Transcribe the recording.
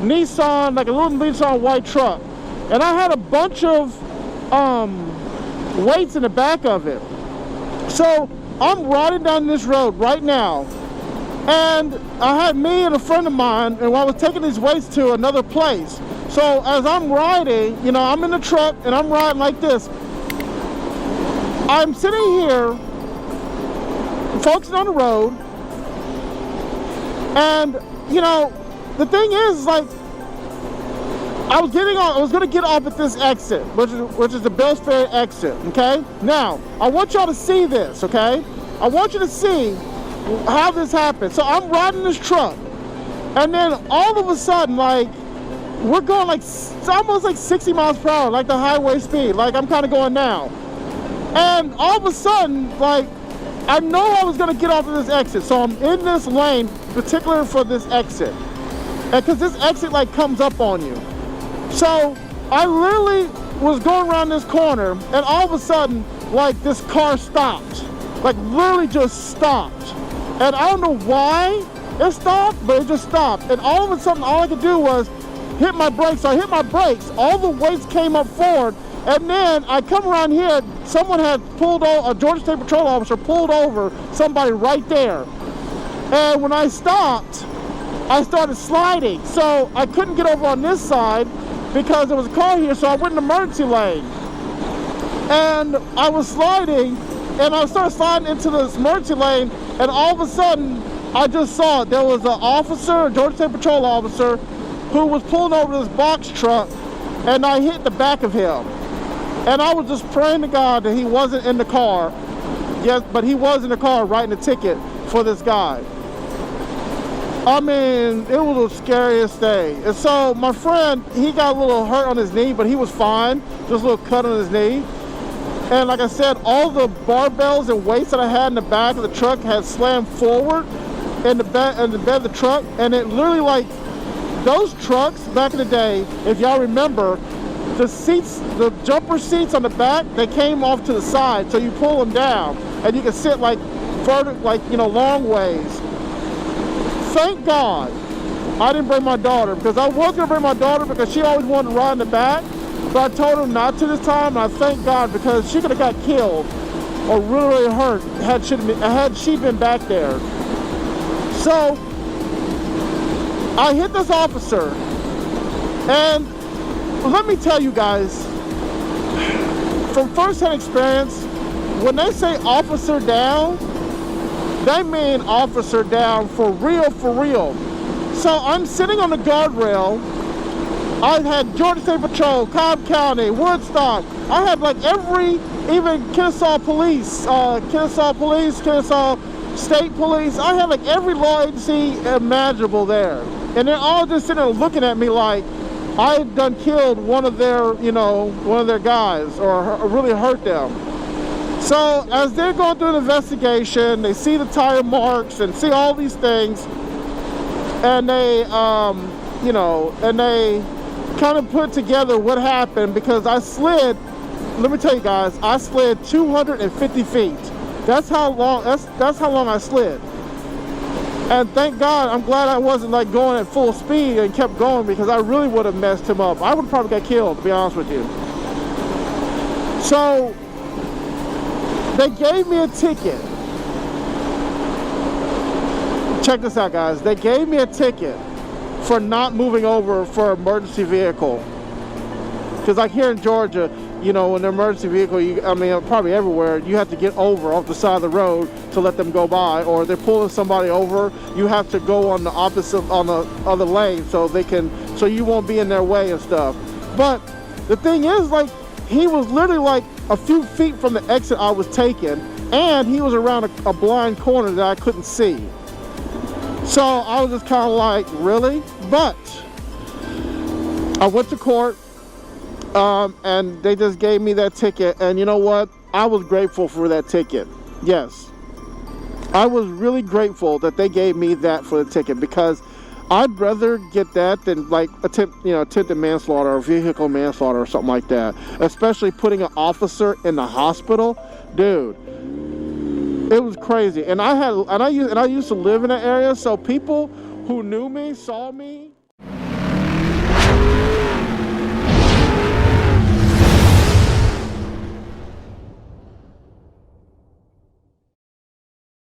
Nissan, like a little Nissan white truck. And I had a bunch of weights in the back of it. So I'm riding down this road right now, and I had me and a friend of mine, and I was taking these weights to another place. So as I'm riding, you know, I'm in the truck and I'm riding like this. I'm sitting here focusing on the road, and you know, the thing is, like, I was gonna get off at this exit, which is the Bells Ferry exit. Okay, now I want y'all to see this. Okay, I want you to see how this happened. So I'm riding this truck, and then all of a sudden, like, we're going like almost like 60 miles per hour, like the highway speed, like I'm kind of going now. And all of a sudden, like, I know I was gonna get off of this exit, so I'm in this lane, particularly for this exit, and because this exit like comes up on you. So I literally was going around this corner, and all of a sudden, like, this car stopped, like literally just stopped, and I don't know why it stopped, but it just stopped. And all of a sudden, all I could do was hit my brakes. So I hit my brakes, all the weights came up forward, and then I come around here, someone had pulled over, a Georgia State Patrol officer pulled over somebody right there. And when I stopped, I started sliding. So I couldn't get over on this side because there was a car here, so I went in the emergency lane. And I was sliding, and I started sliding into this emergency lane, and all of a sudden, I just saw it. There was an officer, a Georgia State Patrol officer, who was pulling over this box truck, and I hit the back of him. And I was just praying to God that he wasn't in the car. Yes, but he was in the car writing a ticket for this guy. I mean, it was the scariest thing. And so my friend, he got a little hurt on his knee, but he was fine. Just a little cut on his knee. And like I said, all the barbells and weights that I had in the back of the truck had slammed forward in the bed of the truck. And it literally, like, those trucks back in the day, if y'all remember, the seats, the jumper seats on the back, they came off to the side. So you pull them down and you can sit like further, like, you know, long ways. Thank God I didn't bring my daughter, because I was gonna bring my daughter because she always wanted to ride in the back, but I told her not to this time, and I thank God, because she could have got killed or really hurt had she been back there. So I hit this officer, and let me tell you guys, from first-hand experience, when they say officer down, they mean officer down for real, for real. So I'm sitting on the guardrail. I had Georgia State Patrol, Cobb County, Woodstock. I had like even Kennesaw Police, Kennesaw State Police. I had like every law agency imaginable there. And they're all just sitting there looking at me like I had done killed one of their guys, or really hurt them. So as they're going through an investigation, they see the tire marks and see all these things, and they, and they kind of put together what happened, because I slid. Let me tell you guys, I slid 250 feet. That's how long. That's how long I slid. And thank God, I'm glad I wasn't like going at full speed and kept going, because I really would have messed him up. I would have probably got killed, to be honest with you. So they gave me a ticket. Check this out, guys. They gave me a ticket for not moving over for an emergency vehicle. Because like here in Georgia, you know, in an emergency vehicle, probably everywhere, you have to get over off the side of the road to let them go by, or they're pulling somebody over, you have to go on the opposite, on the other lane, so you won't be in their way and stuff. But the thing is, like, he was literally like a few feet from the exit I was taking, and he was around a blind corner that I couldn't see. So I was just kind of like, really? But I went to court, and they just gave me that ticket, and you know what? I was grateful for that ticket. Yes, I was really grateful that they gave me that for the ticket, because I'd rather get that than like attempted manslaughter or vehicle manslaughter or something like that. Especially putting an officer in the hospital, dude. It was crazy, and I used to live in that area, so people who knew me, saw me.